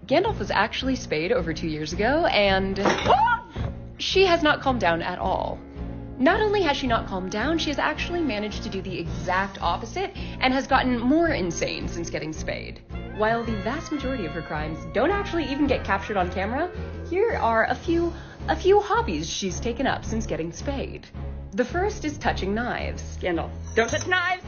Gandalf was actually spayed over 2 years ago, and she has not calmed down at all. Not only has she not calmed down, she has actually managed to do the exact opposite and has gotten more insane since getting spayed. While the vast majority of her crimes don't actually even get captured on camera, here are a few hobbies she's taken up since getting spayed. The first is touching knives. Gandalf, don't touch knives!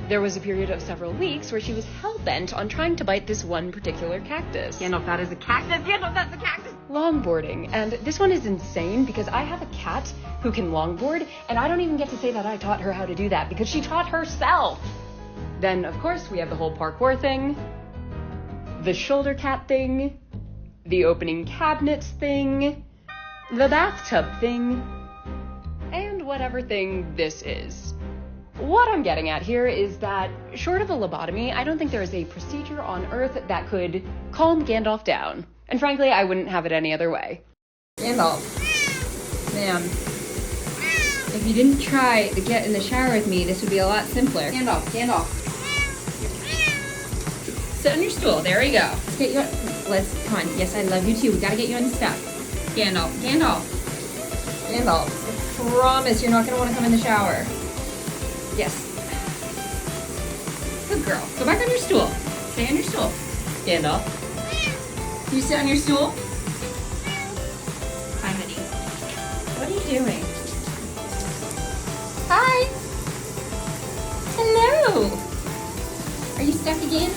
There was a period of several weeks where she was hell-bent on trying to bite this one particular cactus. Gandalf, that is a cactus! Gandalf, that's a cactus! Longboarding, and this one is insane because I have a cat who can longboard, and I don't even get to say that I taught her how to do that because she taught herself. Then, of course, we have the whole parkour thing, the shoulder cat thing, the opening cabinets thing, the bathtub thing, and whatever thing this is. What I'm getting at here is that, short of a lobotomy, I don't think there is a procedure on Earth that could calm Gandalf down. And frankly, I wouldn't have it any other way. Gandalf, man, if you didn't try to get in the shower with me, this would be a lot simpler. Gandalf. Sit on your stool. There we go. Come on. Yes, I love you too. We gotta get you unstuck. Gandalf. I promise you're not gonna want to come in the shower. Yes. Good girl. Go back on your stool. Stay on your stool. Gandalf. Can you sit on your stool? Hi, honey. What are you doing? Hi. Hello. Are you stuck again?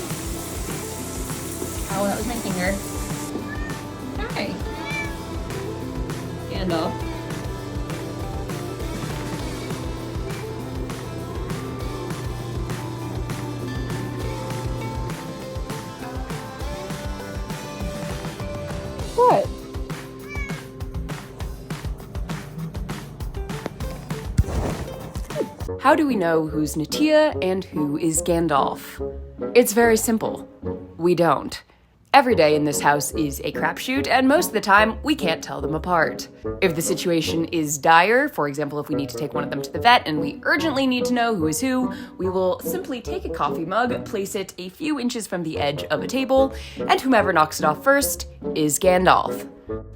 Oh, that was my finger. Hi. Gandalf. What? How do we know who's Natia and who is Gandalf? It's very simple. We don't. Every day in this house is a crapshoot, and most of the time, we can't tell them apart. If the situation is dire, for example, if we need to take one of them to the vet and we urgently need to know who is who, we will simply take a coffee mug, place it a few inches from the edge of a table, and whomever knocks it off first is Gandalf.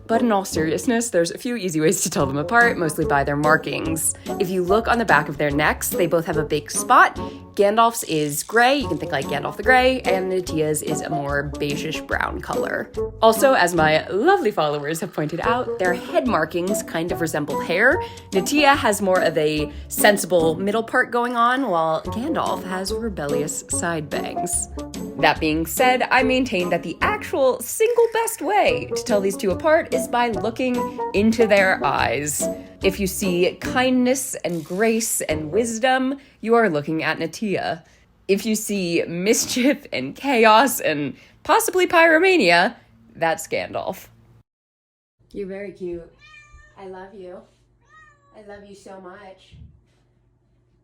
But in all seriousness, there's a few easy ways to tell them apart, mostly by their markings. If you look on the back of their necks, they both have a big spot. Gandalf's is gray, you can think like Gandalf the Grey, and Natia's is a more beigeish brown color. Also, as my lovely followers have pointed out, their head markings kind of resemble hair. Natia has more of a sensible middle part going on, while Gandalf has rebellious side bangs. That being said, I maintain that the actual single best way to tell these two apart is by looking into their eyes. If you see kindness and grace and wisdom, you are looking at Natia. If you see mischief and chaos and possibly pyromania, that's Gandalf. You're very cute. I love you. I love you so much.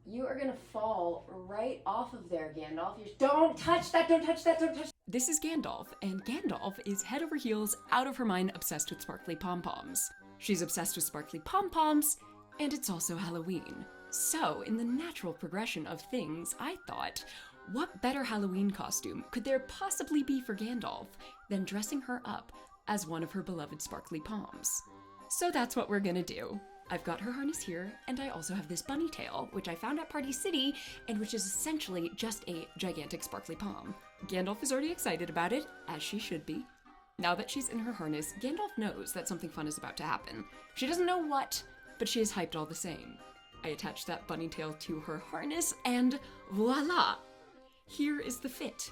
You are gonna fall right off of there, Gandalf. Don't touch that, don't touch that, don't touch. This is Gandalf, and Gandalf is head over heels, out of her mind, obsessed with sparkly pom-poms. She's obsessed with sparkly pom-poms, and it's also Halloween. So, in the natural progression of things, I thought, what better Halloween costume could there possibly be for Gandalf than dressing her up as one of her beloved sparkly poms? So that's what we're gonna do. I've got her harness here, and I also have this bunny tail, which I found at Party City, and which is essentially just a gigantic sparkly pom. Gandalf is already excited about it, as she should be. Now that she's in her harness, Gandalf knows that something fun is about to happen. She doesn't know what, but she is hyped all the same. I attach that bunny tail to her harness, and voila! Here is the fit.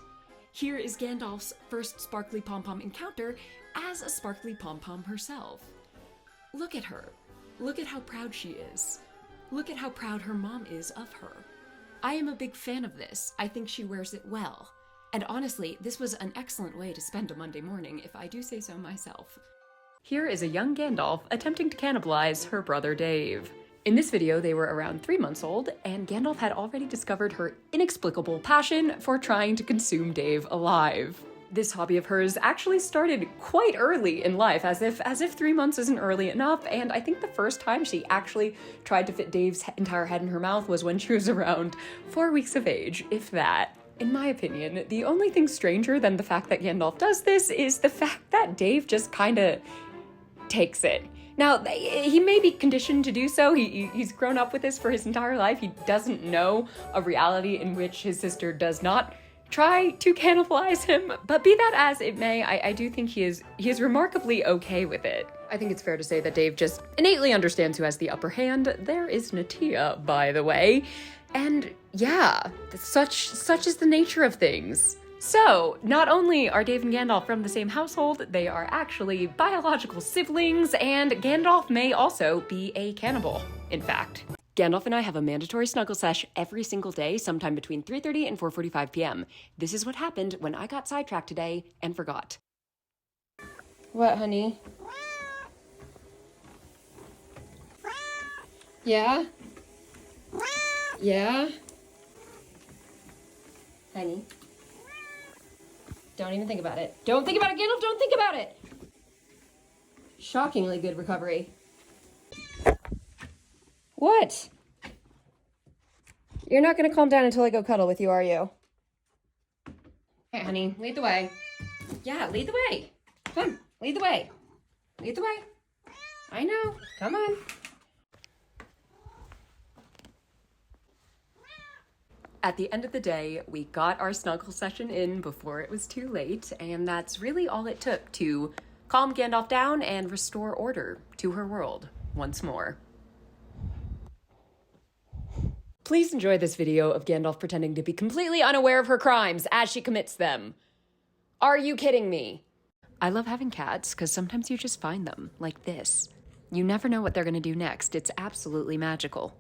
Here is Gandalf's first sparkly pom-pom encounter as a sparkly pom-pom herself. Look at her. Look at how proud she is. Look at how proud her mom is of her. I am a big fan of this. I think she wears it well. And honestly, this was an excellent way to spend a Monday morning, if I do say so myself. Here is a young Gandalf attempting to cannibalize her brother Dave. In this video, they were around 3 months old, and Gandalf had already discovered her inexplicable passion for trying to consume Dave alive. This hobby of hers actually started quite early in life, as if 3 months isn't early enough, and I think the first time she actually tried to fit Dave's entire head in her mouth was when she was around 4 weeks of age, if that. In my opinion, the only thing stranger than the fact that Gandalf does this is the fact that Dave just kinda takes it. Now, he may be conditioned to do so. He's grown up with this for his entire life. He doesn't know a reality in which his sister does not try to cannibalize him. But be that as it may, I do think he is remarkably okay with it. I think it's fair to say that Dave just innately understands who has the upper hand. There is Natia, by the way. And yeah, such is the nature of things. So, not only are Dave and Gandalf from the same household, they are actually biological siblings, and Gandalf may also be a cannibal, in fact. Gandalf and I have a mandatory snuggle sesh every single day, sometime between 3:30 and 4:45 p.m. This is what happened when I got sidetracked today and forgot. What, honey? Yeah? Yeah? Honey? Don't even think about it. Don't think about it, Gandalf! Don't think about it! Shockingly good recovery. What? You're not gonna calm down until I go cuddle with you, are you? Okay, honey, lead the way. Yeah, lead the way. Come on, lead the way. Lead the way. I know. Come on. At the end of the day, we got our snuggle session in before it was too late, and that's really all it took to calm Gandalf down and restore order to her world once more. Please enjoy this video of Gandalf pretending to be completely unaware of her crimes as she commits them. Are you kidding me? I love having cats because sometimes you just find them, like this. You never know what they're gonna do next. It's absolutely magical.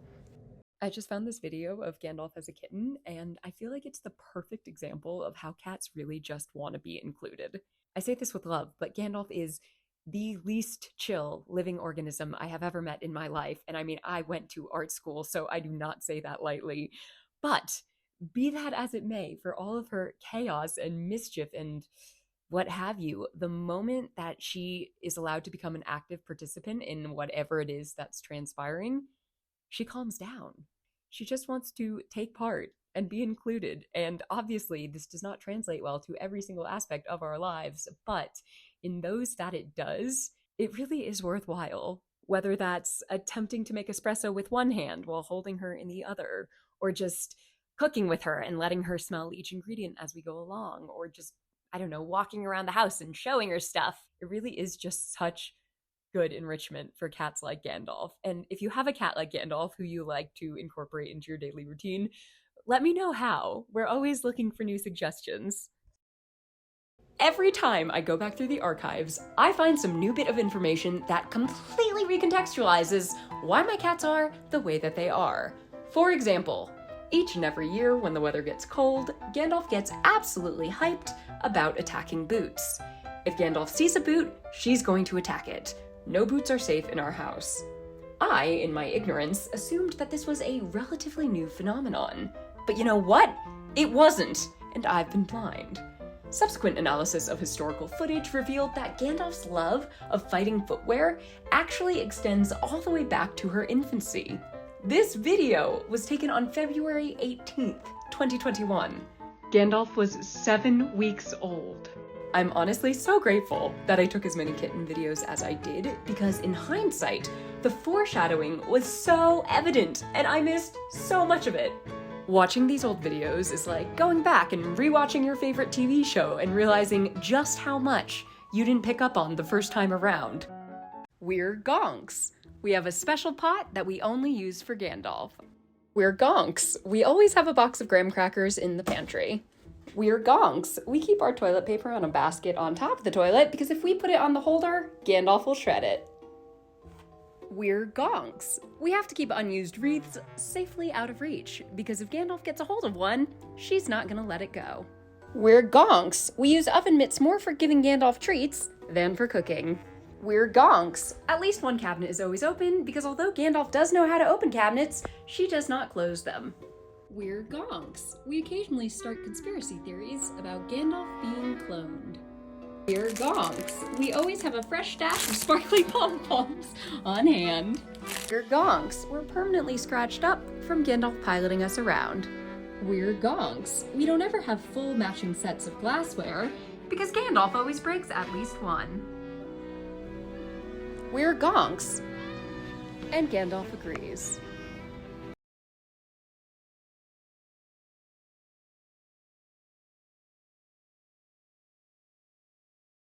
I just found this video of Gandalf as a kitten, and I feel like it's the perfect example of how cats really just want to be included. I say this with love, but Gandalf is the least chill living organism I have ever met in my life. And I mean, I went to art school, so I do not say that lightly. But be that as it may, for all of her chaos and mischief and what have you, the moment that she is allowed to become an active participant in whatever it is that's transpiring, she calms down. She just wants to take part and be included. And obviously, this does not translate well to every single aspect of our lives, but in those that it does, it really is worthwhile. Whether that's attempting to make espresso with one hand while holding her in the other, or just cooking with her and letting her smell each ingredient as we go along, or just, I don't know, walking around the house and showing her stuff. It really is just such good enrichment for cats like Gandalf. And if you have a cat like Gandalf who you like to incorporate into your daily routine, let me know how. We're always looking for new suggestions. Every time I go back through the archives, I find some new bit of information that completely recontextualizes why my cats are the way that they are. For example, each and every year when the weather gets cold, Gandalf gets absolutely hyped about attacking boots. If Gandalf sees a boot, she's going to attack it. No boots are safe in our house. I, in my ignorance, assumed that this was a relatively new phenomenon. But you know what? It wasn't, and I've been blind. Subsequent analysis of historical footage revealed that Gandalf's love of fighting footwear actually extends all the way back to her infancy. This video was taken on February 18th, 2021. Gandalf was 7 weeks old. I'm honestly so grateful that I took as many kitten videos as I did, because in hindsight, the foreshadowing was so evident and I missed so much of it. Watching these old videos is like going back and rewatching your favorite TV show and realizing just how much you didn't pick up on the first time around. We're gonks. We have a special pot that we only use for Gandalf. We're gonks. We always have a box of graham crackers in the pantry. We're gonks. We keep our toilet paper on a basket on top of the toilet because if we put it on the holder, Gandalf will shred it. We're gonks. We have to keep unused wreaths safely out of reach because if Gandalf gets a hold of one, she's not gonna let it go. We're gonks. We use oven mitts more for giving Gandalf treats than for cooking. We're gonks. At least one cabinet is always open because although Gandalf does know how to open cabinets, she does not close them. We're gonks. We occasionally start conspiracy theories about Gandalf being cloned. We're gonks. We always have a fresh stash of sparkly pom-poms on hand. We're gonks. We're permanently scratched up from Gandalf piloting us around. We're gonks. We don't ever have full matching sets of glassware, because Gandalf always breaks at least one. We're gonks. And Gandalf agrees.